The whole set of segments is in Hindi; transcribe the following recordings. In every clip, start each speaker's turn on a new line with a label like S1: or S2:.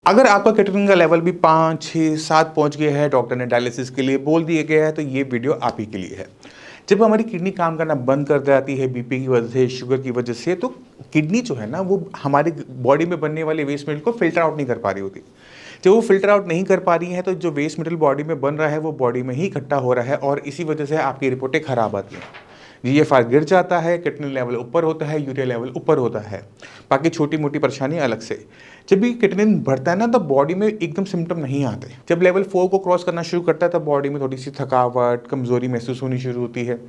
S1: अगर आपका क्रिएटिनिन का लेवल भी 5, 6, 7 पहुंच गया है, डॉक्टर ने डायलिसिस के लिए बोल दिया गया है, तो ये वीडियो आप ही के लिए है। जब हमारी किडनी काम करना बंद कर जाती है बीपी की वजह से, शुगर की वजह से, तो किडनी जो है ना वो हमारी बॉडी में बनने वाले वेस्ट मटेरियल को फिल्टर आउट नहीं कर पा रही होती। जब वो फिल्टर आउट नहीं कर पा रही है तो जो वेस्ट मटेरियल बॉडी में बन रहा है वो बॉडी में ही इकट्ठा हो रहा है और इसी वजह से आपकी रिपोर्टें खराब आती हैं। जीएफआर गिर जाता है, क्रिएटिनिन लेवल ऊपर होता है, यूरिया लेवल ऊपर होता है, बाकी छोटी मोटी परेशानी अलग से। जब भी क्रिएटिनिन बढ़ता है ना तो बॉडी में एकदम सिम्टम नहीं आते। जब लेवल 4 को क्रॉस करना शुरू करता है तब बॉडी में थोड़ी सी थकावट, कमजोरी महसूस होनी शुरू होती है।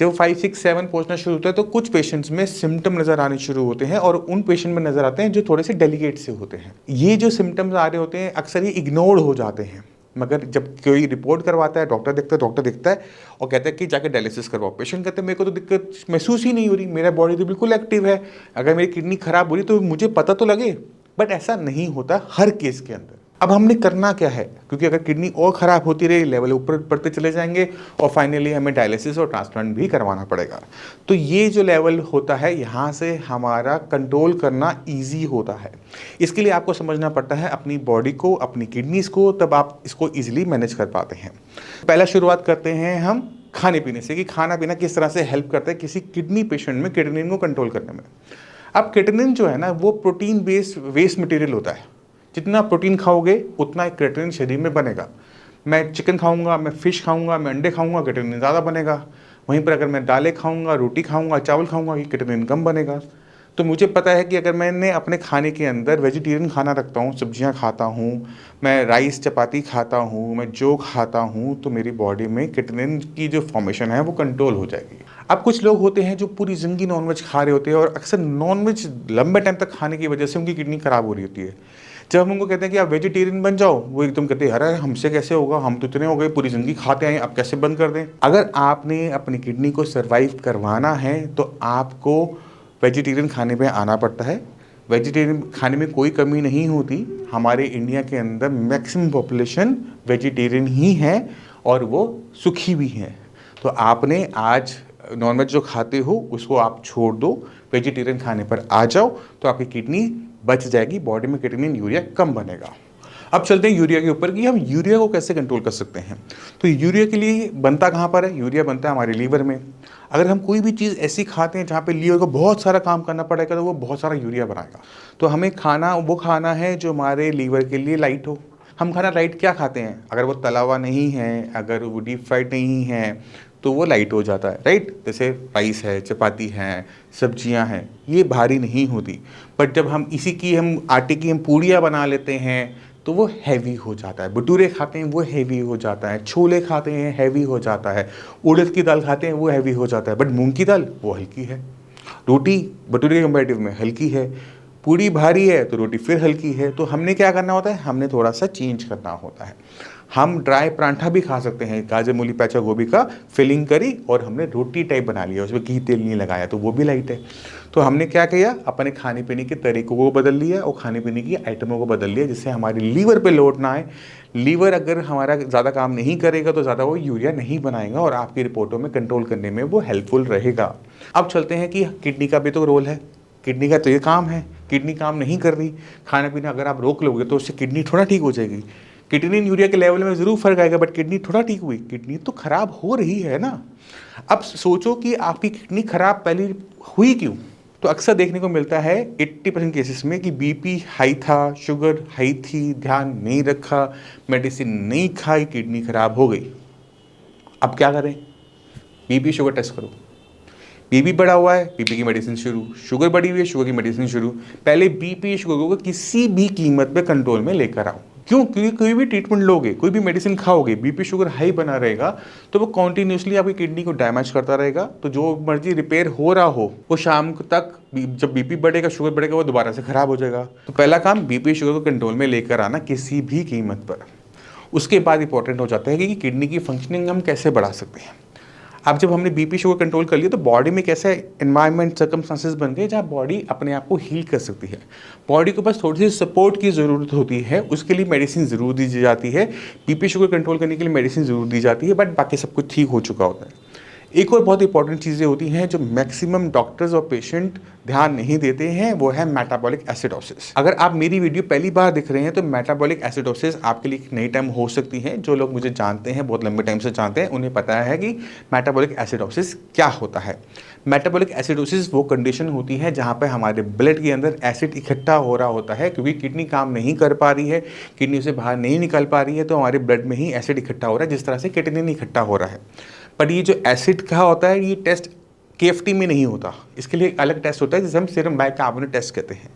S1: जब 5, 6, 7 पहुंचना शुरू होता है तो कुछ पेशेंट्स में सिम्टम नजर आने शुरू होते हैं और उन पेशेंट में नजर आते हैं जो थोड़े से डेलिकेट से होते हैं। ये जो सिम्टम्स आ रहे होते हैं अक्सर ये इग्नोर्ड हो जाते हैं, मगर जब कोई रिपोर्ट करवाता है, डॉक्टर देखता है और कहता है कि जाके डायलिसिस करवाओ। पेशेंट कहते हैं मेरे को तो दिक्कत महसूस ही नहीं हो रही, मेरा बॉडी तो बिल्कुल एक्टिव है, अगर मेरी किडनी खराब हो रही तो मुझे पता तो लगे। बट ऐसा नहीं होता हर केस के अंदर। अब हमने करना क्या है, क्योंकि अगर किडनी और ख़राब होती रही लेवल ऊपर बढ़ते चले जाएंगे और फाइनली हमें डायलिसिस और ट्रांसप्लांट भी करवाना पड़ेगा। तो ये जो लेवल होता है यहाँ से हमारा कंट्रोल करना ईजी होता है। इसके लिए आपको समझना पड़ता है अपनी बॉडी को, अपनी किडनीज को, तब आप इसको ईजिली मैनेज कर पाते हैं। पहला शुरुआत करते हैं हम खाने पीने से कि खाना पीना किस तरह से हेल्प करता है किसी किडनी पेशेंट में क्रिएटिनिन को कंट्रोल करने में। अब क्रिएटिनिन जो है ना वो प्रोटीन बेस्ड वेस्ट मटेरियल होता है। जितना प्रोटीन खाओगे उतना क्रिएटिनिन शरीर में बनेगा। मैं चिकन खाऊंगा, मैं फिश खाऊंगा, मैं अंडे खाऊंगा, क्रिएटिनिन ज़्यादा बनेगा। वहीं पर अगर मैं दालें खाऊंगा, रोटी खाऊंगा, चावल खाऊंगा, ये क्रिएटिनिन कम बनेगा। तो मुझे पता है कि अगर मैंने अपने खाने के अंदर वेजिटेरियन खाना रखता हूँ, सब्जियाँ खाता हूँ, मैं राइस चपाती खाता हूँ, मैं जो खाता हूँ, तो मेरी बॉडी में क्रिएटिनिन की जो फॉर्मेशन है वो कंट्रोल हो जाएगी। अब कुछ लोग होते हैं जो पूरी ज़िंदगी नॉनवेज खा रहे होते हैं और अक्सर नॉनवेज लंबे टाइम तक खाने की वजह से उनकी किडनी खराब हो रही होती है। जब हम उनको कहते हैं कि आप वेजिटेरियन बन जाओ, वो एकदम कहते हैं अरे हमसे कैसे होगा, हम तो इतने हो गए, पूरी ज़िंदगी खाते आए, अब कैसे बंद कर दें। अगर आपने अपनी किडनी को सर्वाइव करवाना है तो आपको वेजिटेरियन खाने पे आना पड़ता है। वेजिटेरियन खाने में कोई कमी नहीं होती। हमारे इंडिया के अंदर मैक्सिमम पॉपुलेशन वेजिटेरियन ही है और वो सुखी भी हैं। तो आपने आज नॉनवेज जो खाते हो उसको आप छोड़ दो, वेजिटेरियन खाने पर आ जाओ, तो आपकी किडनी बच जाएगी, बॉडी में क्रिएटिनिन यूरिया कम बनेगा। अब चलते हैं यूरिया के ऊपर कि हम यूरिया को कैसे कंट्रोल कर सकते हैं। तो यूरिया के लिए बनता कहाँ पर है? यूरिया बनता है हमारे लीवर में। अगर हम कोई भी चीज़ ऐसी खाते हैं जहाँ पे लीवर को बहुत सारा काम करना पड़ेगा तो वो बहुत सारा यूरिया बनाएगा। तो हमें खाना वो खाना है जो हमारे लीवर के लिए लाइट हो। हम खाना लाइट क्या खाते हैं? अगर वो तला हुआ नहीं है, अगर वो डीप फ्राइड नहीं है, तो वो लाइट हो जाता है, राइट। जैसे राइस है, चपाती है, सब्जियां हैं, ये भारी नहीं होती। बट जब हम इसी की हम आटे की हम पूड़ियाँ बना लेते हैं तो वो हैवी हो जाता है। भटूरे खाते हैं वो हैवी हो जाता है, छोले खाते हैं हैवी हो जाता है, उड़द की दाल खाते हैं वो हैवी हो जाता है। बट मूंग की दाल वो हल्की है, रोटी भटूरे के कंपैरेटिव में हल्की है, पूड़ी भारी है तो रोटी फिर हल्की है। तो हमने क्या करना होता है? हमने थोड़ा सा चेंज करना होता है। हम ड्राई पराठा भी खा सकते हैं, गाजर मूली पैचा गोभी का फिलिंग करी और हमने रोटी टाइप बना लिया, उसमें घी तेल नहीं लगाया, तो वो भी लाइट है। तो हमने क्या किया? अपने खाने पीने के तरीकों को बदल लिया और खाने पीने की आइटमों को बदल लिया जिससे हमारी लीवर पे लोड ना आए। लीवर अगर हमारा ज़्यादा काम नहीं करेगा तो ज़्यादा वो यूरिया नहीं बनाएगा और आपकी रिपोर्टों में कंट्रोल करने में वो हेल्पफुल रहेगा। अब चलते हैं कि किडनी का भी तो रोल है। किडनी का तो ये काम है, किडनी काम नहीं कर रही, खाना पीना अगर आप रोक लोगे तो उससे किडनी थोड़ा ठीक हो जाएगी। क्रिएटिनिन यूरिया के लेवल में ज़रूर फर्क आएगा बट किडनी थोड़ा ठीक हुई, किडनी तो खराब हो रही है ना। अब सोचो कि आपकी किडनी खराब पहले हुई क्यों? तो अक्सर देखने को मिलता है 80% केसेस में कि बीपी हाई था, शुगर हाई थी, ध्यान नहीं रखा, मेडिसिन नहीं खाई, किडनी खराब हो गई। अब क्या करें? बीपी शुगर टेस्ट करो। बीपी बढ़ा हुआ है, बीपी की मेडिसिन शुरू, शुगर बढ़ी हुई है, शुगर की मेडिसिन शुरू। पहले बीपी शुगर को किसी भी कीमत पे कंट्रोल में लेकर आओ। क्यों? क्योंकि कोई भी ट्रीटमेंट लोगे, कोई भी मेडिसिन खाओगे, बीपी शुगर हाई बना रहेगा तो वो कॉन्टिन्यूसली आपकी किडनी को डैमेज करता रहेगा। तो जो मर्जी रिपेयर हो रहा हो वो शाम तक जब बीपी बढ़ेगा, शुगर बढ़ेगा, वो दोबारा से खराब हो जाएगा। तो पहला काम बीपी शुगर को कंट्रोल में लेकर आना किसी भी कीमत पर। उसके बाद इंपॉर्टेंट हो जाता है कि किडनी की फंक्शनिंग हम कैसे बढ़ा सकते हैं। अब जब हमने बीपी शुगर कंट्रोल कर लिया तो बॉडी में कैसे एनवायरनमेंट सर्कमस्टांसेस बन गए जहाँ बॉडी अपने आप को हील कर सकती है। बॉडी को बस थोड़ी सी सपोर्ट की ज़रूरत होती है, उसके लिए मेडिसिन ज़रूर दी जाती है। बीपी शुगर कंट्रोल करने के लिए मेडिसिन ज़रूर दी जाती है बट बाकी सब कुछ ठीक हो चुका होता है। एक और बहुत इंपॉर्टेंट चीज़ें होती हैं जो मैक्सिमम डॉक्टर्स और पेशेंट ध्यान नहीं देते हैं, वो है मेटाबॉलिक एसिडोसिस। अगर आप मेरी वीडियो पहली बार दिख रहे हैं तो मेटाबॉलिक एसिडोसिस आपके लिए एक नई टर्म हो सकती है। जो लोग मुझे जानते हैं, बहुत लंबे टाइम से जानते हैं, उन्हें पता है कि मेटाबॉलिक एसिडोसिस क्या होता है। मेटाबॉलिक एसिडोसिस वो कंडीशन होती है जहाँ पे हमारे ब्लड के अंदर एसिड इकट्ठा हो रहा होता है, क्योंकि किडनी काम नहीं कर पा रही है, किडनी से बाहर नहीं निकल पा रही है, तो हमारे ब्लड में ही एसिड इकट्ठा हो रहा है, जिस तरह से किडनी में इकट्ठा हो रहा है। पर ये जो एसिड का होता है, ये टेस्ट केएफटी में नहीं होता, इसके लिए एक अलग टेस्ट होता है जिसे हम सीरम बाइकार्बोनेट टेस्ट कहते हैं।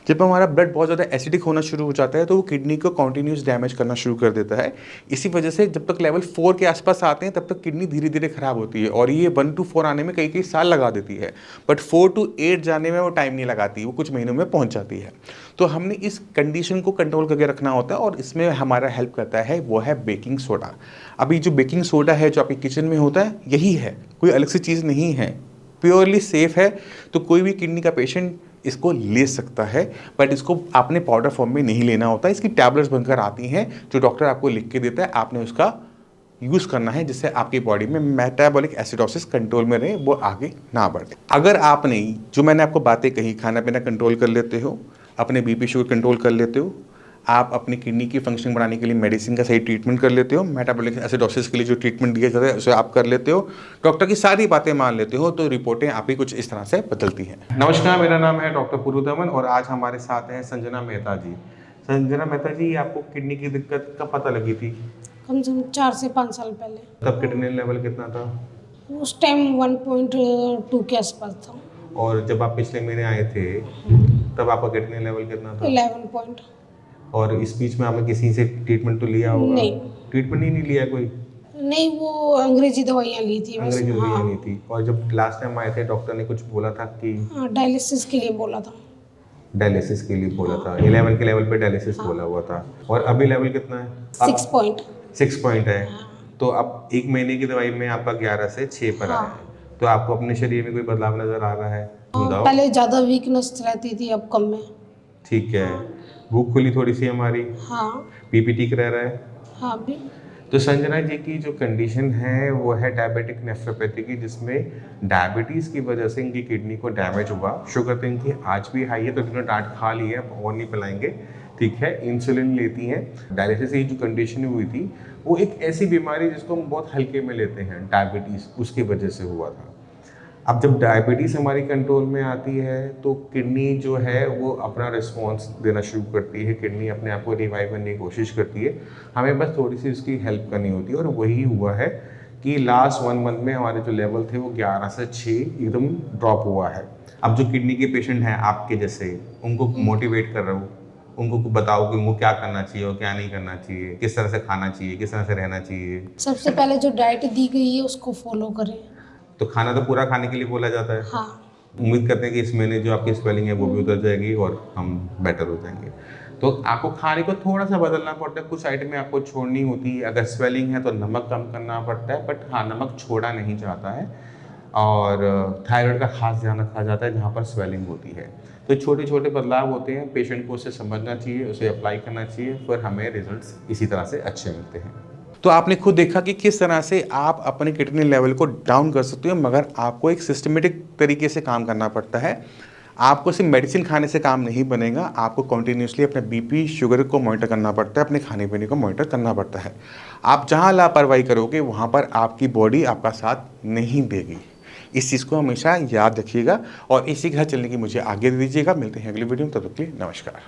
S1: जब हमारा ब्लड बहुत ज़्यादा एसिडिक होना शुरू हो जाता है तो वो किडनी को कॉन्टीन्यूस डैमेज करना शुरू कर देता है। इसी वजह से जब तक लेवल 4 के आसपास आते हैं तब तक किडनी धीरे धीरे खराब होती है, और ये 1 to 4 आने में कई कई साल लगा देती है, बट 4 to 8 जाने में वो टाइम नहीं लगाती, वो कुछ महीनों में पहुँच जाती है। तो हमने इस कंडीशन को कंट्रोल करके रखना होता है, और इसमें हमारा हेल्प करता है वो है बेकिंग सोडा। अभी जो बेकिंग सोडा है जो आपके किचन में होता है, यही है, कोई अलग सी चीज़ नहीं है, प्योरली सेफ है। तो कोई भी किडनी का पेशेंट इसको ले सकता है, बट इसको आपने पाउडर फॉर्म में नहीं लेना होता। इसकी टैबलेट्स बनकर आती हैं जो डॉक्टर आपको लिख के देता है, आपने उसका यूज़ करना है जिससे आपकी बॉडी में मेटाबॉलिक एसिडोसिस कंट्रोल में रहे, वो आगे ना बढ़े। अगर आपने जो मैंने आपको बातें कही, खाना पीना कंट्रोल कर लेते हो, अपने बीपी शुगर कंट्रोल कर लेते हो, आप अपनी किडनी की फंक्शन बढ़ाने के लिए मेडिसिन का सही ट्रीटमेंट कर लेते हो, मेटाबॉलिक एसिडोसिस के लिए जो ट्रीटमेंट दिया जाता है उसे आप कर लेते हो, डॉक्टर की सारी बातें मान लेते हो, तो रिपोर्टें आपकी कुछ इस तरह से बदलती हैं। नमस्कार, मेरा नाम है डॉक्टर पुरु दमन और आज हमारे साथ हैं संजना मेहता जी। संजना मेहता जी, आपको किडनी की दिक्कत कब पता लगी थी?
S2: कम से कम 4 से 5 साल पहले।
S1: तब किडनी लेवल कितना था?
S2: उस टाइम 1.2 के आसपास था।
S1: और जब आप पिछले महीने आए थे तब आपका किडनी लेवल कितना था?
S2: 11 पॉइंट।
S1: और इस बीच में आपने किसी से ट्रीटमेंट तो लिया होगा?
S2: नहीं।
S1: ट्रीटमेंट ही नहीं लिया कोई?
S2: नहीं, वो अंग्रेजी दवाइयाँ ली थी बस।
S1: अंग्रेजी दवाइयाँ
S2: हाँ।
S1: ली थी। और जब लास्ट टाइम आए थे डॉक्टर ने कुछ बोला था कि
S2: डायलिसिस के लिए बोला था।
S1: डायलिसिस के लिए बोला था? 11 के लेवल पे डायलिसिस बोला हुआ था। और अभी लेवल कितना है?
S2: 6 पॉइंट।
S1: 6 पॉइंट है। तो अब 1 महीने की दवाई में आपका 11 से 6 पर आया है। तो आपको अपने शरीर में कोई बदलाव नजर आ रहा है? बताओ।
S2: पहले ज़्यादा वीकनेस रहती थी, अब कम में।
S1: ठीक है। भूख खुली थोड़ी सी हमारी?
S2: हाँ।
S1: बीपी ठीक रह रहा है?
S2: हाँ भी।
S1: तो संजना जी की जो कंडीशन है वो है डायबिटिक नेफ्रोपैथी की, जिसमें डायबिटीज़ की वजह से इनकी किडनी को डैमेज हुआ। शुगर तो इनकी आज भी हाई है, तो इन्होंने डांट खा ली है, अब और नहीं पिलाएंगे, ठीक है। इंसुलिन लेती हैं। डायलिसिस की जो कंडीशन हुई थी वो एक ऐसी बीमारी जिसको हम बहुत हल्के में लेते हैं, डायबिटीज़, उसकी वजह से हुआ था। अब जब डायबिटीज़ हमारी कंट्रोल में आती है तो किडनी जो है वो अपना रिस्पॉन्स देना शुरू करती है, किडनी अपने आप को रिवाइव करने की कोशिश करती है, हमें बस थोड़ी सी उसकी हेल्प करनी होती है। और वही हुआ है कि लास्ट 1 मंथ में हमारे जो लेवल थे वो 11 से 6 एकदम ड्रॉप हुआ है। अब जो किडनी के पेशेंट हैं आपके जैसे, उनको मोटिवेट कर रहा हूँ, उनको बताओ कि उनको क्या करना चाहिए और क्या नहीं करना चाहिए, किस तरह से खाना चाहिए, किस तरह से रहना चाहिए।
S2: सबसे पहले जो डाइट दी गई है उसको फॉलो करें।
S1: तो खाना तो पूरा खाने के लिए बोला जाता है।
S2: हाँ।
S1: उम्मीद करते हैं कि इस महीने जो आपकी स्वेलिंग है वो भी उतर जाएगी और हम बेटर हो जाएंगे। तो आपको खाने को थोड़ा सा बदलना पड़ता है, कुछ आइटमें आपको छोड़नी होती है। अगर स्वेलिंग है तो नमक कम करना पड़ता है, बट हाँ, नमक छोड़ा नहीं जाता है। और थायराइड का खास ध्यान रखा जाता है जहाँ पर स्वेलिंग होती है। तो छोटे छोटे बदलाव होते हैं, पेशेंट को उसे समझना चाहिए, उसे अप्लाई करना चाहिए, फिर हमें रिजल्ट्स इसी तरह से अच्छे मिलते हैं। तो आपने खुद देखा कि किस तरह से आप अपने किडनी लेवल को डाउन कर सकते हो, मगर आपको एक सिस्टमेटिक तरीके से काम करना पड़ता है। आपको सिर्फ मेडिसिन खाने से काम नहीं बनेगा, आपको कॉन्टीन्यूसली अपने बीपी शुगर को मॉनिटर करना पड़ता है, अपने खाने पीने को मॉनिटर करना पड़ता है। आप जहाँ लापरवाही करोगे वहाँ पर आपकी बॉडी आपका साथ नहीं देगी। इस चीज़ को हमेशा याद रखिएगा और इसी के साथ चलने की मुझे आगे दे दीजिएगा। मिलते हैं अगली वीडियो में, तब तक के लिए नमस्कार।